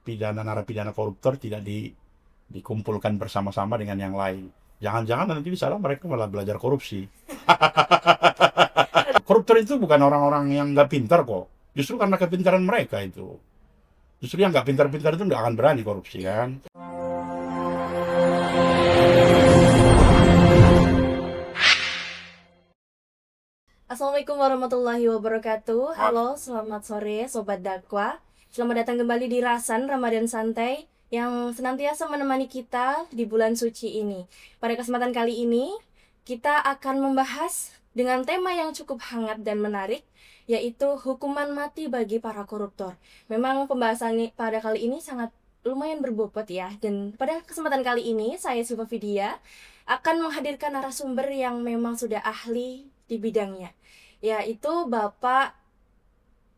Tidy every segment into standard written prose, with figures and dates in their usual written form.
narapidana koruptor tidak dikumpulkan bersama-sama dengan yang lain. Jangan-jangan nanti di sana mereka malah belajar korupsi. Koruptor itu bukan orang-orang yang nggak pintar kok. Justru karena kepintaran mereka itu. Justru yang nggak pintar-pintar itu nggak akan berani korupsi kan. Assalamualaikum warahmatullahi wabarakatuh. Halo, selamat sore Sobat Dakwah. Selamat datang kembali di Rasan Ramadan Santai yang senantiasa menemani kita di bulan suci ini. Pada kesempatan kali ini, kita akan membahas dengan tema yang cukup hangat dan menarik, yaitu hukuman mati bagi para koruptor. Memang pembahasan pada kali ini sangat lumayan berbobot ya. Dan pada kesempatan kali ini, saya Siva Vidya akan menghadirkan narasumber yang memang sudah ahli di bidangnya, yaitu Bapak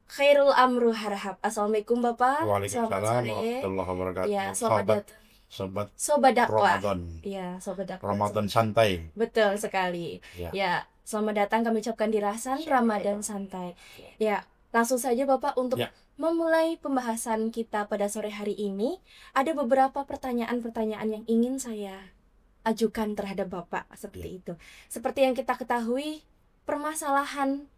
Khairul Amru Harahap. Assalamualaikum Bapak. Selamat Waalaikumsalam sore. warahmatullahi wabarakatuh. Ya, selamat datang. Sobat Sobat Dakwah. Ramadan. Ya, Sobat Dakwah. Ramadan santai. Betul sekali. Ya. Ya, selamat datang kami ucapkan di Rasan Ramadan Santai. Ya, langsung saja Bapak untuk Ya. memulai pembahasan kita pada sore hari ini, ada beberapa pertanyaan-pertanyaan yang ingin saya ajukan terhadap Bapak seperti itu. Seperti yang kita ketahui, permasalahan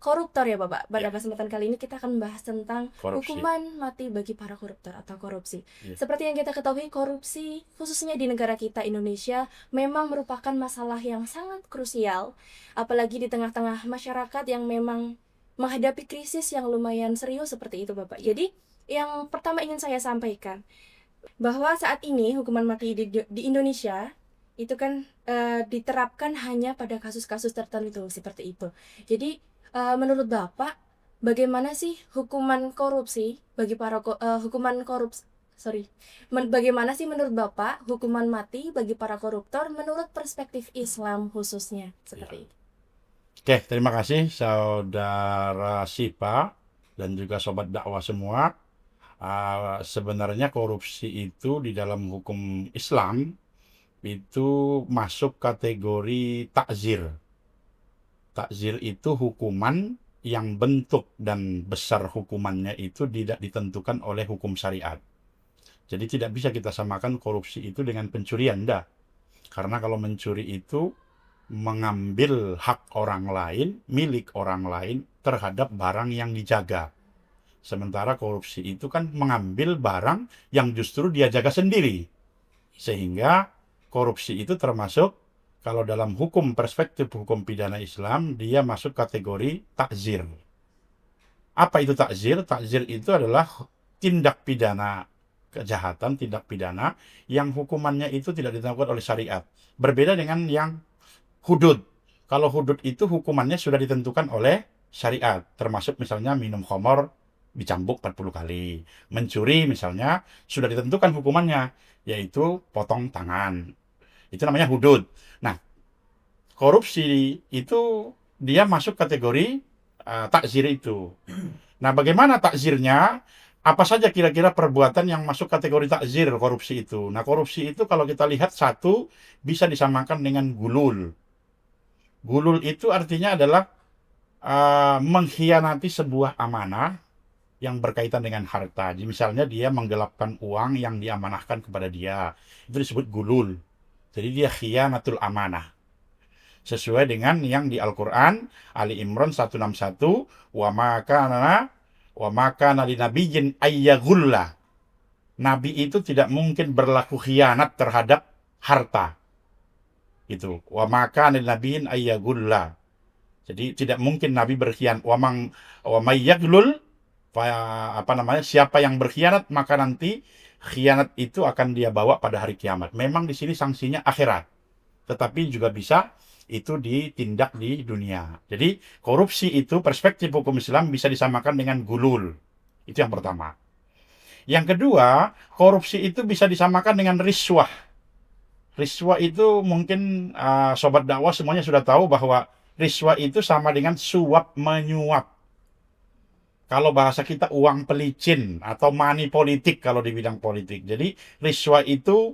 koruptor ya Bapak. Pada kesempatan kali ini kita akan membahas tentang Korupsi. hukuman mati bagi para koruptor atau korupsi. Ya. Seperti yang kita ketahui, korupsi khususnya di negara kita Indonesia memang merupakan masalah yang sangat krusial, apalagi di tengah-tengah masyarakat yang memang menghadapi krisis yang lumayan serius seperti itu Bapak. Jadi yang pertama ingin saya sampaikan bahwa saat ini hukuman mati di Indonesia itu kan diterapkan hanya pada kasus-kasus tertentu seperti itu. Jadi menurut Bapak, bagaimana sih hukuman korupsi bagi para bagaimana sih menurut Bapak hukuman mati bagi para koruptor menurut perspektif Islam khususnya seperti itu? Oke, terima kasih Saudara Sipa dan juga Sobat Dakwah semua. Sebenarnya korupsi itu di dalam hukum Islam itu masuk kategori takzir. Takzir itu hukuman yang bentuk dan besar hukumannya itu tidak ditentukan oleh hukum syariat. Jadi tidak bisa kita samakan korupsi itu dengan pencurian, enggak. Karena kalau mencuri itu mengambil hak orang lain, milik orang lain terhadap barang yang dijaga. Sementara korupsi itu kan mengambil barang yang justru dia jaga sendiri. Sehingga korupsi itu termasuk, kalau dalam perspektif hukum pidana Islam, dia masuk kategori takzir. Apa itu takzir? Takzir itu adalah tindak pidana kejahatan, tindak pidana yang hukumannya itu tidak ditentukan oleh syariat. Berbeda dengan yang hudud. Kalau hudud itu hukumannya sudah ditentukan oleh syariat. Termasuk misalnya minum khamar dicambuk 40 kali. Mencuri misalnya sudah ditentukan hukumannya, yaitu potong tangan. Itu namanya hudud. Nah, korupsi itu dia masuk kategori takzir itu. Nah, bagaimana takzirnya? Apa saja kira-kira perbuatan yang masuk kategori takzir korupsi itu? Nah, korupsi itu kalau kita lihat satu bisa disamakan dengan gulul. Gulul itu artinya adalah mengkhianati sebuah amanah yang berkaitan dengan harta. Jadi misalnya dia menggelapkan uang yang diamanahkan kepada dia. Itu disebut gulul. Jadi dia khiyanatul amanah. Sesuai dengan yang di Al-Quran, Ali Imran 161, wa maka linabiyyin ayyagulla. Nabi itu tidak mungkin berlaku khianat terhadap harta. Itu. Wa maka linabiyyin ayyagulla. Jadi tidak mungkin Nabi berkhianat. Wa mayyaglul, siapa yang berkhianat maka nanti khianat itu akan dia bawa pada hari kiamat. Memang di sini sanksinya akhirat, tetapi juga bisa itu ditindak di dunia. Jadi korupsi itu perspektif hukum Islam bisa disamakan dengan gulul. Itu yang pertama. Yang kedua, korupsi itu bisa disamakan dengan riswah. Riswah itu mungkin Sobat Dakwah semuanya sudah tahu bahwa riswah itu sama dengan suap menyuap. Kalau bahasa kita uang pelicin atau money politik kalau di bidang politik. Jadi riswah itu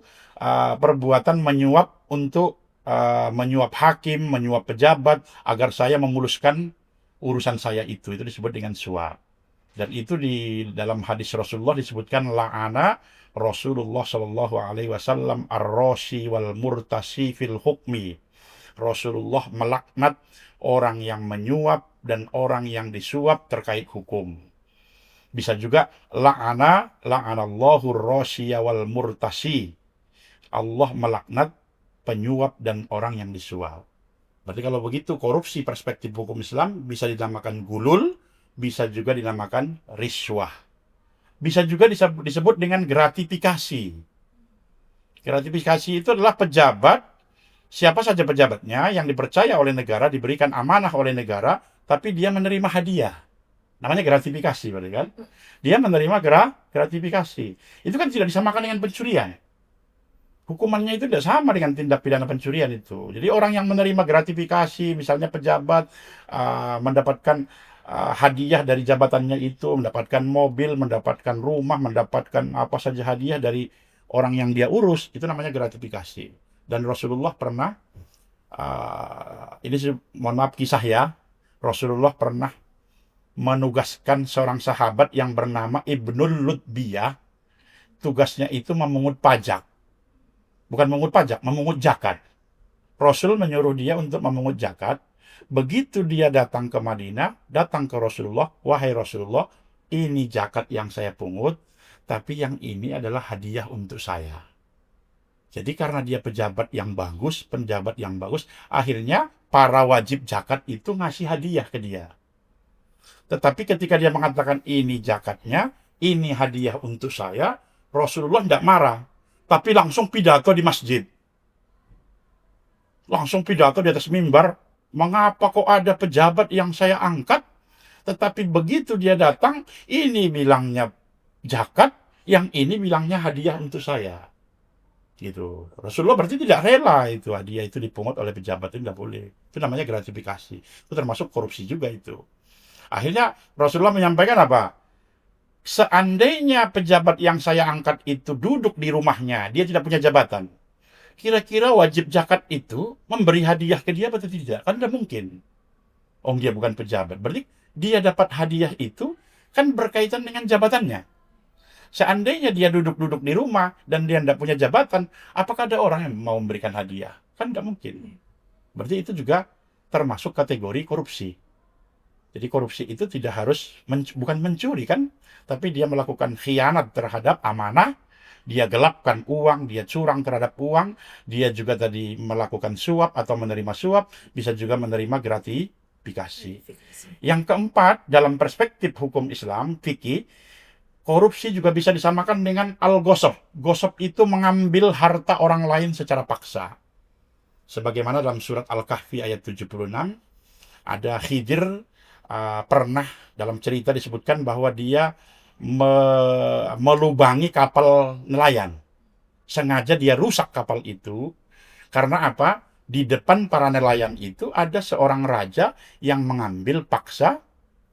perbuatan menyuap untuk menyuap hakim, menyuap pejabat agar saya memuluskan urusan saya itu disebut dengan suap. Dan itu di dalam hadis Rasulullah disebutkan la'ana Rasulullah Shallallahu Alaihi Wasallam ar-roshi wal murtasi fil hukmi. Rasulullah melaknat orang yang menyuap dan orang yang disuap terkait hukum. Bisa juga la'anallahu ar-roshiya wal murtasi. Allah melaknat penyuap dan orang yang disuap. Berarti kalau begitu korupsi perspektif hukum Islam bisa dinamakan gulul, bisa juga dinamakan riswah. Bisa juga disebut dengan gratifikasi. Gratifikasi itu adalah pejabat, siapa saja pejabatnya yang dipercaya oleh negara, diberikan amanah oleh negara, tapi dia menerima hadiah. Namanya gratifikasi, berarti kan? Dia menerima gratifikasi. Itu kan tidak disamakan dengan pencurian. Hukumannya itu tidak sama dengan tindak pidana pencurian itu. Jadi orang yang menerima gratifikasi, misalnya pejabat mendapatkan hadiah dari jabatannya itu, mendapatkan mobil, mendapatkan rumah, mendapatkan apa saja hadiah dari orang yang dia urus, itu namanya gratifikasi. Dan Rasulullah pernah, ini mohon maaf kisah ya, Rasulullah pernah menugaskan seorang sahabat yang bernama Ibnul Lutbiyah, tugasnya itu memungut pajak. Bukan memungut pajak, memungut zakat. Rasul menyuruh dia untuk memungut zakat. Begitu dia datang ke Madinah, datang ke Rasulullah, wahai Rasulullah, ini zakat yang saya pungut, tapi yang ini adalah hadiah untuk saya. Jadi karena dia pejabat yang bagus, akhirnya para wajib zakat itu ngasih hadiah ke dia. Tetapi ketika dia mengatakan ini zakatnya, ini hadiah untuk saya, Rasulullah tidak marah. Tapi langsung pidato di masjid. Langsung pidato di atas mimbar. Mengapa kok ada pejabat yang saya angkat, tetapi begitu dia datang, ini bilangnya zakat, yang ini bilangnya hadiah untuk saya. Gitu. Rasulullah berarti tidak rela itu hadiah itu dipungut oleh pejabat, itu tidak boleh. Itu namanya gratifikasi. Itu termasuk korupsi juga itu. Akhirnya Rasulullah menyampaikan apa? Seandainya pejabat yang saya angkat itu duduk di rumahnya, dia tidak punya jabatan, kira-kira wajib zakat itu memberi hadiah ke dia atau tidak? Kan tidak mungkin. Dia bukan pejabat. Berarti dia dapat hadiah itu kan berkaitan dengan jabatannya. Seandainya dia duduk-duduk di rumah dan dia tidak punya jabatan, apakah ada orang yang mau memberikan hadiah? Kan tidak mungkin. Berarti itu juga termasuk kategori korupsi. Jadi korupsi itu tidak harus, bukan mencuri kan, tapi dia melakukan khianat terhadap amanah, dia gelapkan uang, dia curang terhadap uang, dia juga tadi melakukan suap atau menerima suap, bisa juga menerima gratifikasi. Yang keempat, dalam perspektif hukum Islam, fikih, korupsi juga bisa disamakan dengan al-ghosab. Ghosab itu mengambil harta orang lain secara paksa. Sebagaimana dalam surat Al-Kahfi ayat 76, ada Khidir, pernah dalam cerita disebutkan bahwa dia melubangi kapal nelayan. Sengaja dia rusak kapal itu. Karena apa? Di depan para nelayan itu ada seorang raja yang mengambil paksa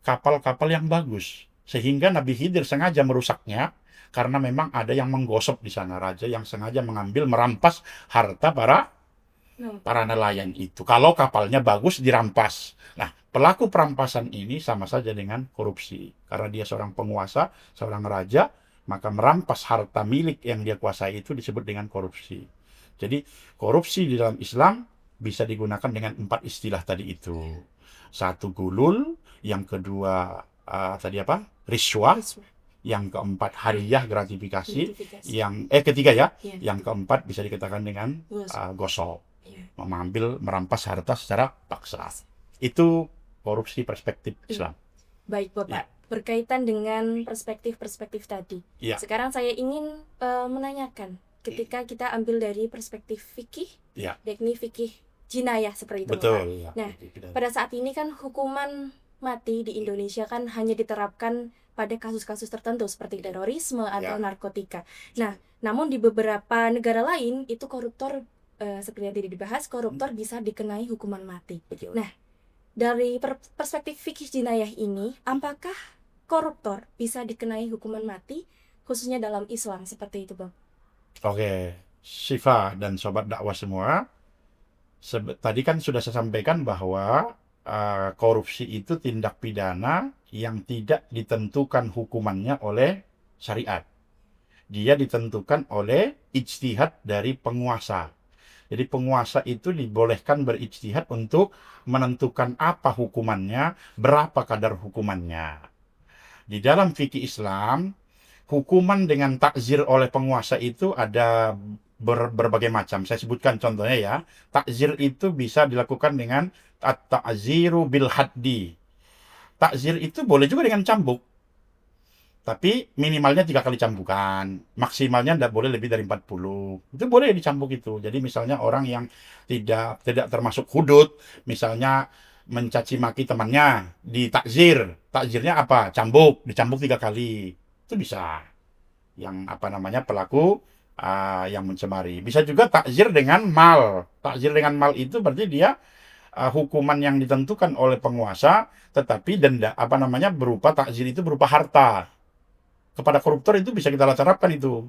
kapal-kapal yang bagus. Sehingga Nabi Khidir sengaja merusaknya karena memang ada yang menggosok di sana. Raja yang sengaja mengambil, merampas harta para nelayan itu. Kalau kapalnya bagus, dirampas. Nah, pelaku perampasan ini sama saja dengan korupsi. Karena dia seorang penguasa, seorang raja, maka merampas harta milik yang dia kuasai itu disebut dengan korupsi. Jadi, korupsi di dalam Islam bisa digunakan dengan 4 istilah tadi itu. 1, gulul. Yang kedua, tadi apa? Riswah. Yang keempat, hadiah, gratifikasi. Ketiga ya. Yang keempat bisa dikatakan dengan gosok. Mengambil, merampas harta secara paksa. Itu korupsi perspektif Islam. Baik Bapak, berkaitan dengan perspektif-perspektif tadi. Sekarang saya ingin menanyakan, ketika kita ambil dari perspektif fikih, yakni fikih jinayah seperti itu. Betul. Nah, pada saat ini kan hukuman mati di Indonesia kan hanya diterapkan pada kasus-kasus tertentu seperti terorisme atau narkotika. Nah, namun di beberapa negara lain itu koruptor, seperti yang tadi dibahas, koruptor bisa dikenai hukuman mati. Betul. Nah, dari perspektif fikih jinayah ini, apakah koruptor bisa dikenai hukuman mati, khususnya dalam Islam seperti itu, Bang? Oke, Syifa dan sobat dakwah semua, tadi kan sudah saya sampaikan bahwa korupsi itu tindak pidana yang tidak ditentukan hukumannya oleh syariat. Dia ditentukan oleh ijtihad dari penguasa. Jadi penguasa itu dibolehkan berijtihad untuk menentukan apa hukumannya, berapa kadar hukumannya. Di dalam fikih Islam, hukuman dengan takzir oleh penguasa itu ada berbagai macam. Saya sebutkan contohnya ya. Takzir itu bisa dilakukan dengan at-ta'ziru bil haddi. Takzir itu boleh juga dengan cambuk. Tapi minimalnya 3 kali cambukan. Maksimalnya tidak boleh lebih dari 40. Itu boleh dicambuk itu. Jadi misalnya orang yang tidak termasuk hudud, misalnya mencaci maki temannya, ditakzir. Takzirnya apa? Cambuk, dicambuk 3 kali. Itu bisa. Yang apa namanya pelaku yang mencemari. Bisa juga takzir dengan mal. Takzir dengan mal itu berarti dia hukuman yang ditentukan oleh penguasa, tetapi denda apa namanya berupa takzir itu berupa harta. Kepada koruptor itu bisa kita terapkan itu.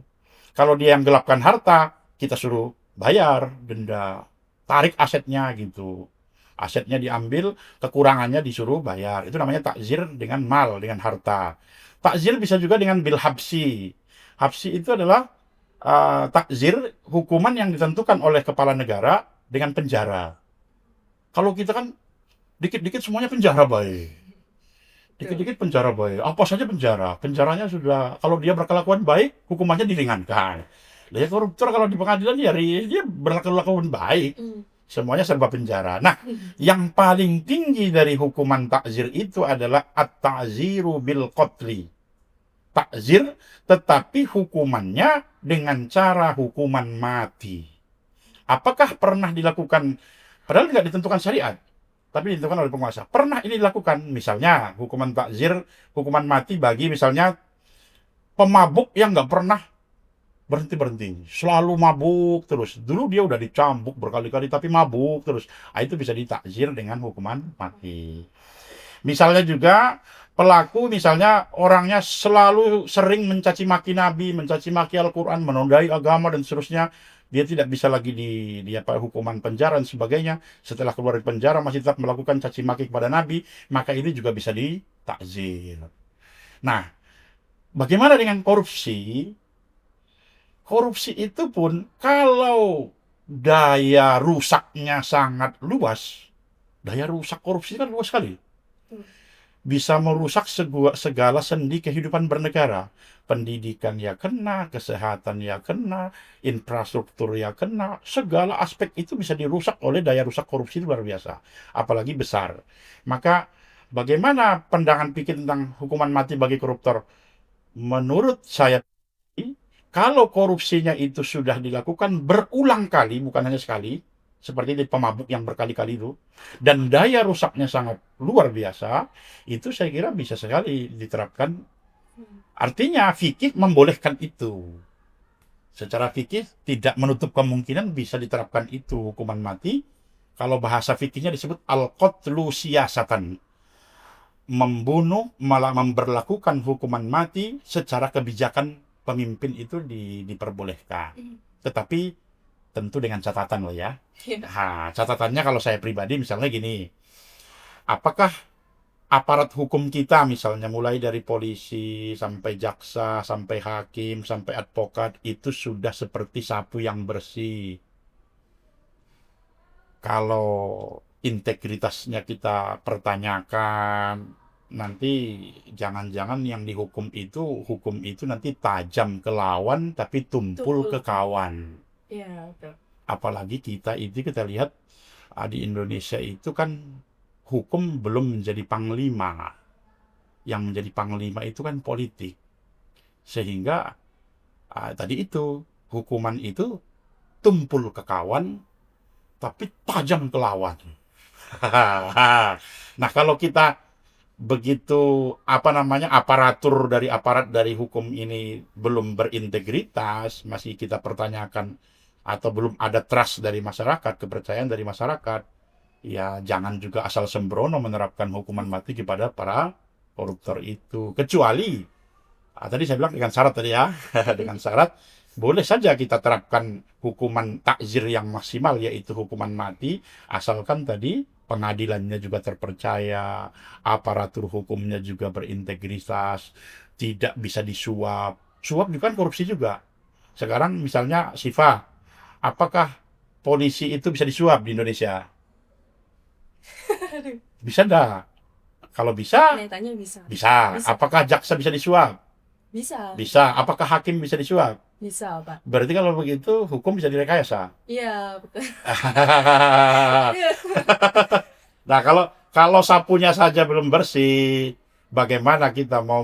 Kalau dia yang gelapkan harta, kita suruh bayar denda, tarik asetnya gitu. Asetnya diambil, kekurangannya disuruh bayar. Itu namanya takzir dengan mal, dengan harta. Takzir bisa juga dengan bil habsi. Habsi itu adalah takzir hukuman yang ditentukan oleh kepala negara dengan penjara. Kalau kita kan dikit-dikit semuanya penjara baik. Dikit-dikit penjara baik. Apa saja penjara. Penjaranya sudah, kalau dia berkelakuan baik, hukumannya diringankan. Ya koruptor kalau di pengadilan ya dia berkelakuan baik. Semuanya serba penjara. Nah, yang paling tinggi dari hukuman takzir itu adalah at-ta'ziru bil qatli. Takzir, tetapi hukumannya dengan cara hukuman mati. Apakah pernah dilakukan, padahal tidak ditentukan syariat, tapi ditentukan oleh penguasa. Pernah ini dilakukan, misalnya hukuman takzir, hukuman mati bagi misalnya pemabuk yang nggak pernah berhenti-berhenti, selalu mabuk terus. Dulu dia udah dicambuk berkali-kali tapi mabuk terus. Itu bisa ditakzir dengan hukuman mati. Misalnya juga pelaku misalnya orangnya selalu sering mencaci maki Nabi, mencaci maki Al-Quran, menodai agama dan seterusnya. Dia tidak bisa lagi di apa, hukuman penjara dan sebagainya. Setelah keluar dari penjara masih tetap melakukan caci maki kepada Nabi, maka ini juga bisa ditakzir. Nah, bagaimana dengan korupsi? Korupsi itu pun kalau daya rusaknya sangat luas, daya rusak korupsi kan luas sekali. Bisa merusak segala sendi kehidupan bernegara. Pendidikan ya kena, kesehatan ya kena, infrastruktur ya kena, segala aspek itu bisa dirusak oleh daya rusak korupsi luar biasa, apalagi besar. Maka bagaimana pandangan pikir tentang hukuman mati bagi koruptor? Menurut saya, kalau korupsinya itu sudah dilakukan berulang kali, bukan hanya sekali, seperti di pemabuk yang berkali-kali itu, dan daya rusaknya sangat luar biasa, itu saya kira bisa sekali diterapkan. Artinya fikih membolehkan itu. Secara fikih tidak menutup kemungkinan bisa diterapkan itu hukuman mati. Kalau bahasa fikihnya disebut al-qatlu siyasatan. Membunuh, malah memberlakukan hukuman mati secara kebijakan pemimpin itu diperbolehkan. Tetapi tentu dengan catatan loh ya. Nah, catatannya kalau saya pribadi misalnya gini, apakah aparat hukum kita misalnya mulai dari polisi sampai jaksa, sampai hakim, sampai advokat itu sudah seperti sapu yang bersih? Kalau integritasnya kita pertanyakan, nanti jangan-jangan yang dihukum itu, hukum itu nanti tajam ke lawan tapi tumpul ke kawan. Iya, betul. Apalagi kita lihat di Indonesia itu kan hukum belum menjadi panglima. Yang menjadi panglima itu kan politik. Sehingga tadi itu hukuman itu tumpul ke kawan tapi tajam ke lawan. Nah, kalau kita begitu apa namanya aparatur dari aparat dari hukum ini belum berintegritas, masih kita pertanyakan atau belum ada trust dari masyarakat, kepercayaan dari masyarakat, ya jangan juga asal sembrono menerapkan hukuman mati kepada para koruptor itu. Kecuali tadi saya bilang dengan syarat tadi ya, dengan syarat boleh saja kita terapkan hukuman takzir yang maksimal yaitu hukuman mati, asalkan tadi pengadilannya juga terpercaya, aparatur hukumnya juga berintegritas, tidak bisa disuap. Suap juga kan korupsi juga. Sekarang misalnya Siva, apakah polisi itu bisa disuap di Indonesia? Bisa enggak? Kalau bisa, Nyatanya bisa. bisa. Bisa. Apakah jaksa bisa disuap? Bisa. Bisa. Apakah hakim bisa disuap? Bisa, Pak. Berarti kalau begitu hukum bisa direkayasa. Iya, betul. Nah, kalau sapunya saja belum bersih, bagaimana kita mau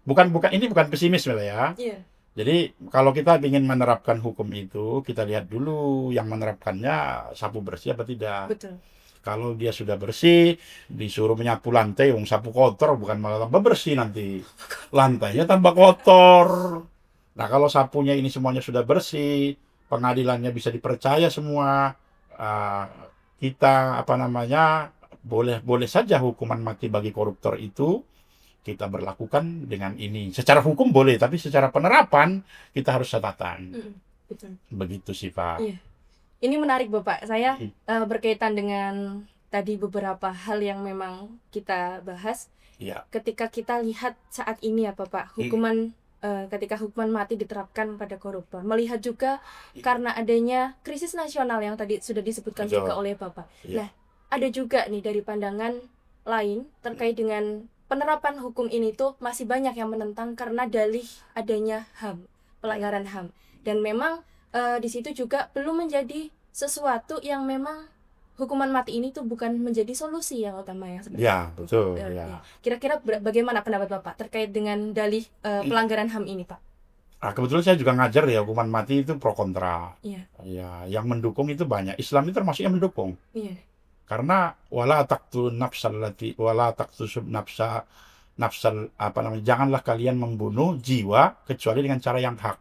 bukan ini bukan pesimis lah ya. Iya, Jadi kalau kita ingin menerapkan hukum itu, kita lihat dulu yang menerapkannya sapu bersih apa tidak. betul. Kalau dia sudah bersih, disuruh menyapu lantai, sapu kotor, bukan malah tambah bersih nanti. Lantainya tambah kotor. Nah, kalau sapunya ini semuanya sudah bersih, pengadilannya bisa dipercaya semua, uh, kita apa namanya, boleh boleh saja hukuman mati bagi koruptor itu kita berlakukan dengan ini. Secara hukum boleh, tapi secara penerapan kita harus catatan. Betul. Begitu sih, Pak. Iya. Ini menarik, Bapak. Saya berkaitan dengan tadi beberapa hal yang memang kita bahas. Iya. Ketika kita lihat saat ini ya, Bapak, hukuman ketika hukuman mati diterapkan pada koruptor, melihat juga karena adanya krisis nasional yang tadi sudah disebutkan Betul. juga oleh Bapak. Iya. Nah, ada juga nih dari pandangan lain terkait dengan penerapan hukum ini tuh masih banyak yang menentang karena dalih adanya HAM, pelanggaran HAM. Dan memang di situ juga belum menjadi sesuatu yang memang hukuman mati ini tuh bukan menjadi solusi yang utama ya sebenarnya. Ya, betul. Ya. Ya. Kira-kira bagaimana pendapat Bapak terkait dengan dalih pelanggaran HAM ini, Pak? Kebetulan saya juga ngajar ya, hukuman mati itu pro kontra. Iya. Ya, yang mendukung itu banyak. Islam itu termasuk yang mendukung. Iya. Karena wala taqtu nafsal apa namanya, janganlah kalian membunuh jiwa kecuali dengan cara yang hak.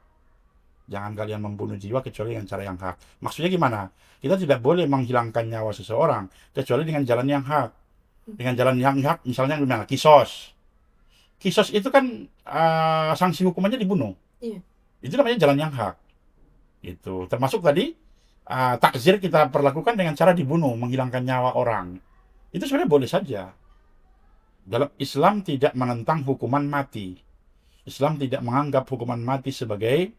Jangan kalian membunuh jiwa kecuali dengan cara yang hak. Maksudnya gimana? Kita tidak boleh menghilangkan nyawa seseorang kecuali dengan jalan yang hak. Dengan jalan yang hak, misalnya gimana? Kisos. Kisos itu kan sanksi hukumannya dibunuh. Iya. Itu namanya jalan yang hak. Itu termasuk tadi takzir kita perlakukan dengan cara dibunuh, menghilangkan nyawa orang. Itu sebenarnya boleh saja. Dalam Islam tidak menentang hukuman mati. Islam tidak menganggap hukuman mati sebagai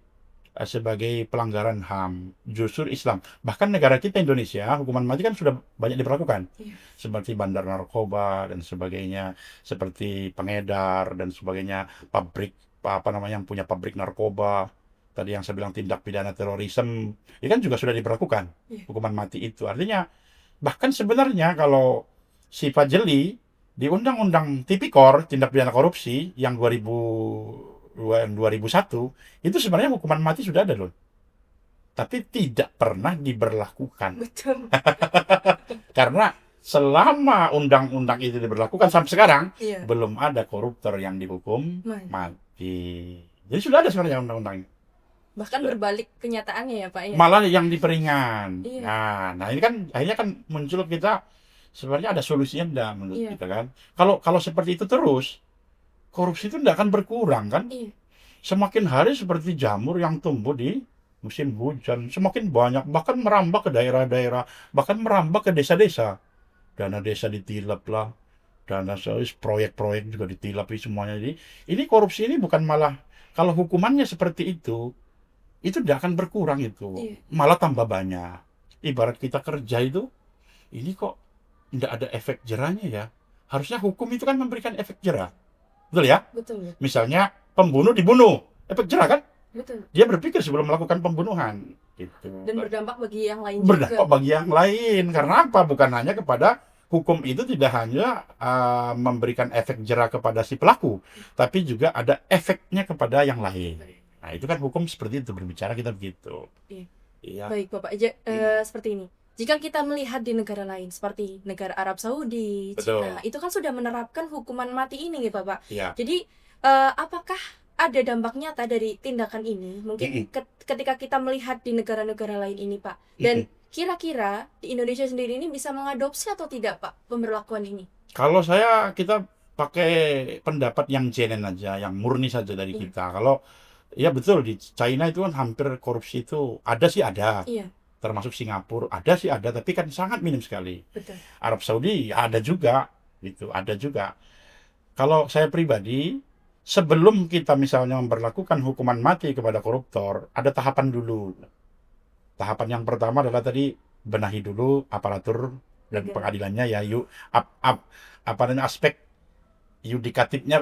pelanggaran HAM. Justru Islam. Bahkan negara kita Indonesia, hukuman mati kan sudah banyak diberlakukan. Iya. Seperti bandar narkoba dan sebagainya, seperti pengedar dan sebagainya, pabrik apa namanya yang punya pabrik narkoba. Tadi yang saya bilang tindak pidana terorisme, ini kan juga sudah diberlakukan hukuman mati itu. Artinya bahkan sebenarnya kalau si Fajeli di Undang-Undang Tipikor tindak pidana korupsi yang 2001 itu sebenarnya hukuman mati sudah ada loh. Tapi tidak pernah diberlakukan. Betul. Karena selama undang-undang itu diberlakukan sampai sekarang Iya. belum ada koruptor yang dihukum Man. mati. Jadi sudah ada sebenarnya undang-undang. Bahkan berbalik kenyataannya ya, Pak ya. Malah yang diperingan. Iya. Nah ini kan akhirnya kan muncul kita sebenarnya ada solusinya enggak menurut Iya. kita kan. Kalau seperti itu terus korupsi itu enggak akan berkurang kan. Iya. Semakin hari seperti jamur yang tumbuh di musim hujan, semakin banyak, bahkan merambah ke daerah-daerah, bahkan merambah ke desa-desa. Dana desa ditilap lah, dana proyek-proyek juga ditilap semuanya. Jadi ini korupsi ini bukan malah, kalau hukumannya seperti itu tidak akan berkurang itu, Iya. malah tambah banyak. Ibarat kita kerja itu, ini kok tidak ada efek jerahnya ya. Harusnya hukum itu kan memberikan efek jerah, betul ya? Betul. Misalnya pembunuh dibunuh, efek jerah kan? Betul. Dia berpikir sebelum melakukan pembunuhan, gitu. Dan berdampak bagi yang lain Berdampak juga. bagi yang lain. Karena apa? Bukan hanya kepada hukum itu tidak hanya memberikan efek jerah kepada si pelaku, tapi juga ada efeknya kepada yang lain. Nah, itu kan hukum seperti itu, berbicara kita begitu. Iya. Iya. Baik, Bapak. Seperti ini. Jika kita melihat di negara lain seperti negara Arab Saudi, Betul. Cina, itu kan sudah menerapkan hukuman mati ini, ya, Bapak. Iya. Jadi, apakah ada dampak nyata dari tindakan ini? Mungkin ketika kita melihat di negara-negara lain ini, Pak. Dan kira-kira di Indonesia sendiri ini bisa mengadopsi atau tidak, Pak, pemberlakuan ini? Kalau kita pakai pendapat yang jenen aja, yang murni saja dari kita. Kalau ya betul di China itu kan hampir korupsi itu ada sih ada. Iya. termasuk Singapura. Ada sih ada, tapi kan sangat minim sekali. Betul. Arab Saudi ya ada juga, gitu, ada juga. Kalau saya pribadi, sebelum kita misalnya memberlakukan hukuman mati kepada koruptor, ada tahapan dulu. Tahapan yang pertama adalah tadi benahi dulu aparatur dan Negara. pengadilannya ya yuk apa namanya aspek yudikatifnya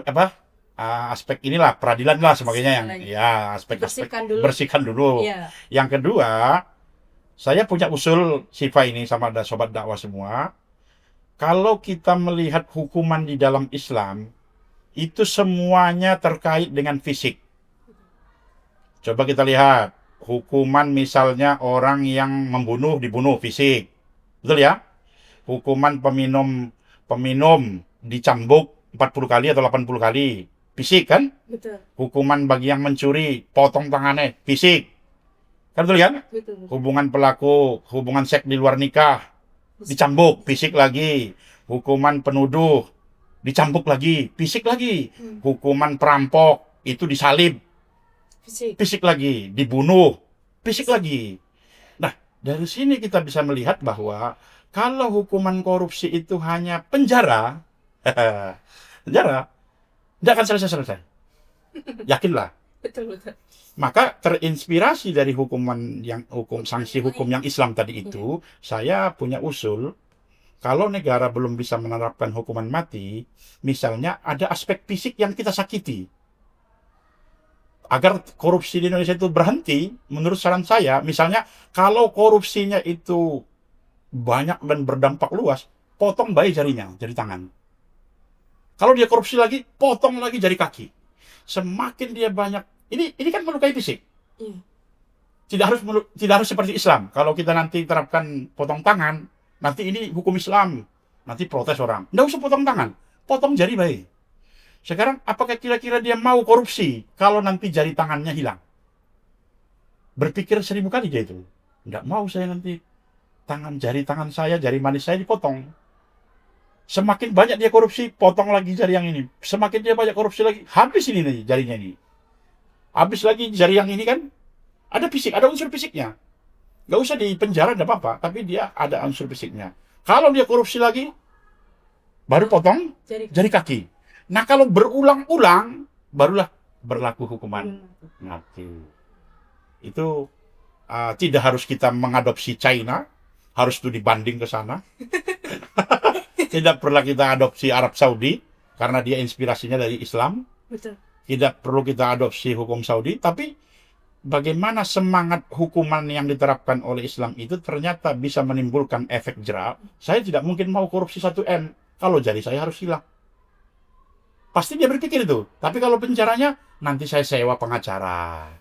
aspek inilah peradilan lah sebagainya yang Segalanya. ya aspek-aspek Bersihkan dulu. bersihkan dulu. Iya. Yang kedua, saya punya usul Sifa ini sama ada sobat dakwah semua. Kalau kita melihat hukuman di dalam Islam, itu semuanya terkait dengan fisik. Coba kita lihat, hukuman misalnya orang yang membunuh dibunuh fisik. Betul ya? Hukuman peminum dicambuk 40 kali atau 80 kali. Fisik kan? Betul. Hukuman bagi yang mencuri, potong tangannya, fisik. Kan betul kan? Betul. Hubungan hubungan seks di luar nikah, dicambuk, fisik lagi. Hukuman penuduh, dicambuk lagi, fisik lagi. Hukuman perampok, itu disalib, Fisik. fisik lagi. Dibunuh, fisik lagi. Nah, dari sini kita bisa melihat bahwa kalau hukuman korupsi itu hanya penjara, penjara, tidak akan selesai-selesai. Yakinlah. Betul. Maka terinspirasi dari sanksi hukum yang Islam tadi itu, saya punya usul, kalau negara belum bisa menerapkan hukuman mati, misalnya ada aspek fisik yang kita sakiti. Agar korupsi di Indonesia itu berhenti, menurut saran saya, misalnya kalau korupsinya itu banyak dan berdampak luas, potong bayi jarinya, jari tangan. Kalau dia korupsi lagi, potong lagi jari kaki. Semakin dia banyak, ini kan melukai fisik. Iya. Tidak harus seperti Islam. Kalau kita nanti terapkan potong tangan, nanti ini hukum Islam, nanti protes orang. Nggak usah potong tangan, potong jari bayi. Sekarang apakah kira-kira dia mau korupsi kalau nanti jari tangannya hilang? Berpikir 1000 kali dia itu. Nggak mau saya nanti jari tangan saya, jari manis saya dipotong. Semakin banyak dia korupsi, potong lagi jari yang ini. Semakin dia banyak korupsi lagi, habis ini nih jarinya ini. Habis lagi jari yang ini kan, ada fisik, ada unsur fisiknya. Nggak usah di penjara, nggak apa-apa, tapi dia ada unsur fisiknya. Kalau dia korupsi lagi, baru potong jari kaki. Nah, kalau berulang-ulang, barulah berlaku hukuman mati. Itu tidak harus kita mengadopsi China, harus itu dibanding ke sana. Tidak perlu kita adopsi Arab Saudi, karena dia inspirasinya dari Islam. Betul. Tidak perlu kita adopsi hukum Saudi, tapi bagaimana semangat hukuman yang diterapkan oleh Islam itu ternyata bisa menimbulkan efek jera. Saya tidak mungkin mau korupsi 1M, kalau jari saya harus hilang. Pasti dia berpikir itu. Tapi kalau penjaranya, nanti saya sewa pengacara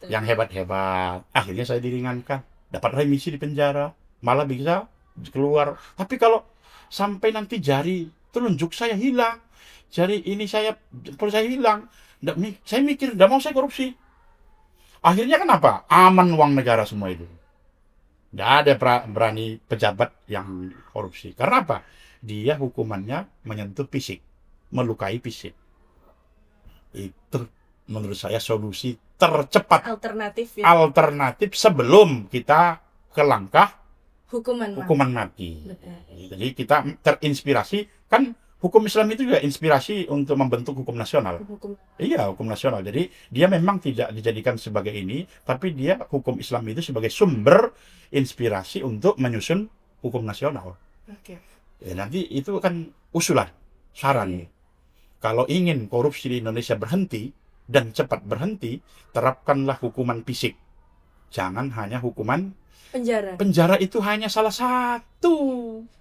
yang hebat-hebat. Akhirnya saya diringankan. Dapat remisi di penjara. Malah bisa keluar. Tapi kalau sampai nanti jari telunjuk saya hilang, jari ini jempol saya hilang, saya mikir, tidak mau saya korupsi. Akhirnya kenapa? Aman uang negara semua itu. Tidak ada berani pejabat yang korupsi. Karena apa? Dia hukumannya menyentuh fisik, melukai fisik. Itu menurut saya solusi tercepat, Alternatif ya. alternatif sebelum kita ke langkah Hukuman mati. Betul. Jadi kita terinspirasi, kan hukum Islam itu juga inspirasi untuk membentuk hukum nasional. Hukum. Iya, hukum nasional. Jadi dia memang tidak dijadikan sebagai ini, tapi dia hukum Islam itu sebagai sumber inspirasi untuk menyusun hukum nasional. Oke. Ya, nanti itu kan usulan, saran. Kalau ingin korupsi di Indonesia berhenti dan cepat berhenti, terapkanlah hukuman fisik. Jangan hanya hukuman Penjara. penjara, itu hanya salah satu.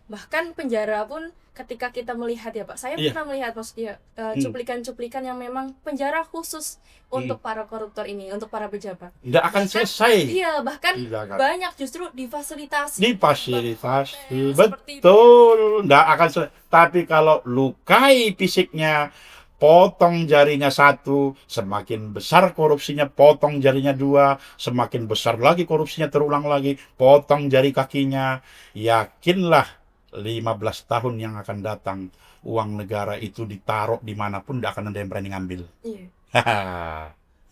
Bahkan penjara pun ketika kita melihat ya Pak, saya Iya. pernah melihat maksudnya cuplikan-cuplikan yang memang penjara khusus untuk para koruptor ini, untuk para pejabat. Tidak akan selesai. Iya, bahkan Tidak akan. banyak justru difasilitasi. Difasilitasi, Seperti betul. Tidak akan selesai. Tapi kalau lukai fisiknya, potong jarinya 1, semakin besar korupsinya, potong jarinya 2, semakin besar lagi korupsinya, terulang lagi, potong jari kakinya. Yakinlah 15 tahun yang akan datang, uang negara itu ditaruh dimanapun, tidak akan ada yang berani ngambil. Iya. Haha.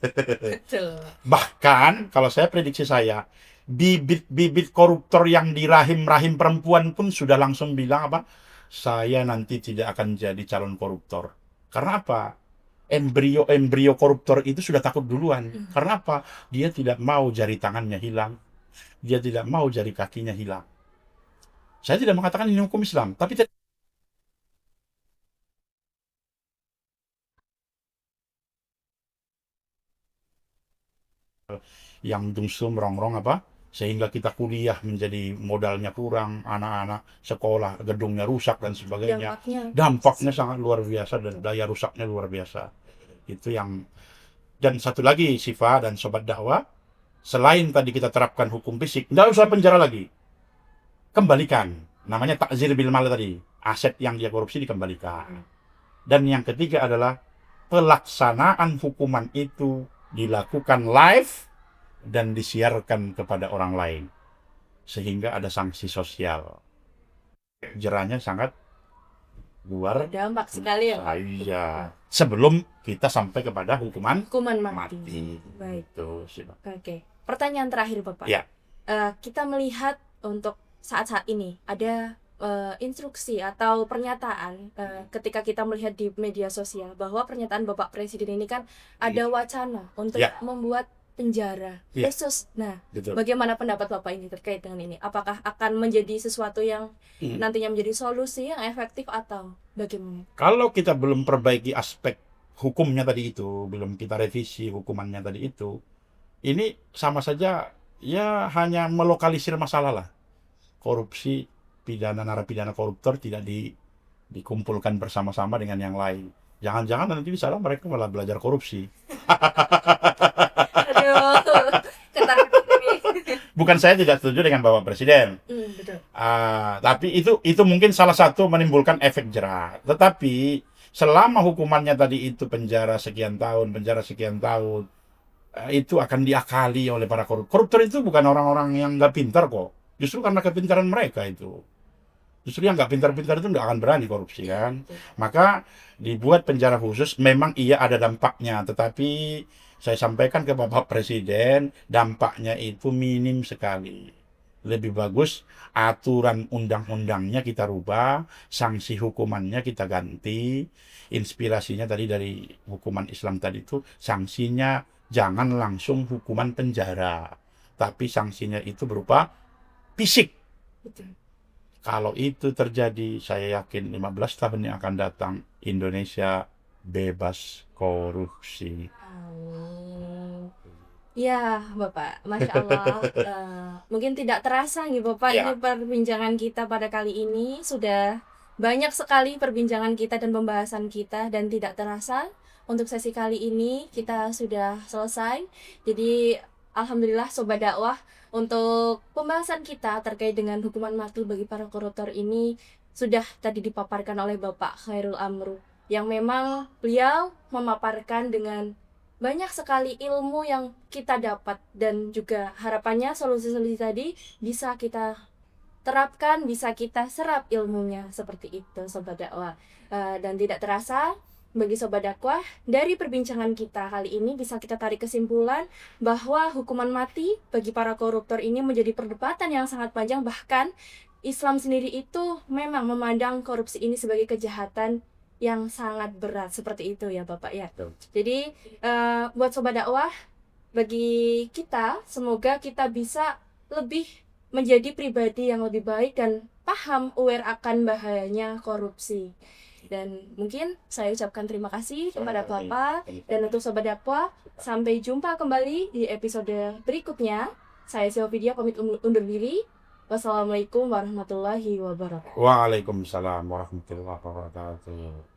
Betul. Bahkan kalau saya prediksi saya, bibit-bibit koruptor yang di rahim-rahim perempuan pun sudah langsung bilang apa? Saya nanti tidak akan jadi calon koruptor. Karena apa? Embrio-embrio koruptor itu sudah takut duluan. Karena apa? Dia tidak mau jari tangannya hilang. Dia tidak mau jari kakinya hilang. Saya tidak mengatakan ini hukum Islam, tapi yang dungsu merongrong apa? Sehingga kita kuliah menjadi modalnya kurang, anak-anak sekolah gedungnya rusak dan sebagainya. Dampaknya sangat luar biasa dan daya rusaknya luar biasa. Itu yang, dan satu lagi Sifa dan sobat dakwah, selain tadi kita terapkan hukum fisik, nggak usah penjara lagi, kembalikan. Namanya takzir bil mal tadi, aset yang dia korupsi dikembalikan. Dan yang ketiga adalah pelaksanaan hukuman itu dilakukan live dan disiarkan kepada orang lain sehingga ada sanksi sosial. Jerahnya sangat luar Dampak sekali ya, Pak. iya, sebelum kita sampai kepada hukuman Hukuman mati. mati. Baik. Itu sih, Pak. Oke. Pertanyaan terakhir, Bapak. Ya. Kita melihat untuk saat-saat ini ada instruksi atau pernyataan ketika kita melihat di media sosial bahwa pernyataan Bapak Presiden ini kan ada wacana untuk Ya. membuat penjara Ya. khusus. Nah, Betul. bagaimana pendapat Bapak ini terkait dengan ini? Apakah akan menjadi sesuatu yang nantinya menjadi solusi yang efektif atau bagaimana? Kalau kita belum perbaiki aspek hukumnya tadi itu, belum kita revisi hukumannya tadi itu, ini sama saja ya hanya melokalisir masalah lah. Korupsi, pidana, narapidana koruptor tidak dikumpulkan bersama-sama dengan yang lain. Jangan-jangan nanti di sana mereka malah belajar korupsi. Aduh, ketakutan ini. Bukan saya tidak setuju dengan Bapak Presiden. Betul. Tapi itu mungkin salah satu menimbulkan efek jerah. Tetapi selama hukumannya tadi itu penjara sekian tahun, itu akan diakali oleh para koruptor. Koruptor itu bukan orang-orang yang nggak pintar kok. Justru karena kepintaran mereka itu. Justru yang nggak pintar-pintar itu nggak akan berani korupsi kan. Maka dibuat penjara khusus, memang iya ada dampaknya. Tetapi saya sampaikan ke Bapak Presiden, dampaknya itu minim sekali. Lebih bagus aturan undang-undangnya kita rubah, sanksi hukumannya kita ganti. Inspirasinya tadi dari hukuman Islam tadi itu, sanksinya jangan langsung hukuman penjara, tapi sanksinya itu berupa fisik. Betul. Kalau itu terjadi, saya yakin 15 tahun yang akan datang, Indonesia bebas korupsi. Amin. Ya, Bapak, Masya Allah. Mungkin tidak terasa nih Bapak, Ya. ini perbincangan kita pada kali ini sudah banyak sekali perbincangan kita dan pembahasan kita, dan tidak terasa untuk sesi kali ini kita sudah selesai. Jadi alhamdulillah Sobat Dakwah, untuk pembahasan kita terkait dengan hukuman mati bagi para koruptor ini sudah tadi dipaparkan oleh Bapak Khairul Amru, yang memang beliau memaparkan dengan banyak sekali ilmu yang kita dapat, dan juga harapannya solusi-solusi tadi bisa kita terapkan, bisa kita serap ilmunya, seperti itu Sobat Dakwah. Dan tidak terasa bagi Sobat Dakwah, dari perbincangan kita kali ini bisa kita tarik kesimpulan bahwa hukuman mati bagi para koruptor ini menjadi perdebatan yang sangat panjang. Bahkan Islam sendiri itu memang memandang korupsi ini sebagai kejahatan yang sangat berat, seperti itu ya Bapak ya. Jadi buat Sobat Dakwah, bagi kita semoga kita bisa lebih menjadi pribadi yang lebih baik dan paham, aware akan bahayanya korupsi. Dan mungkin saya ucapkan terima kasih kepada Bapak, dan untuk Sobat Dakwah, sampai jumpa kembali di episode berikutnya. Saya Silvidia pamit undur diri. Wassalamualaikum warahmatullahi wabarakatuh. Waalaikumsalam warahmatullahi wabarakatuh.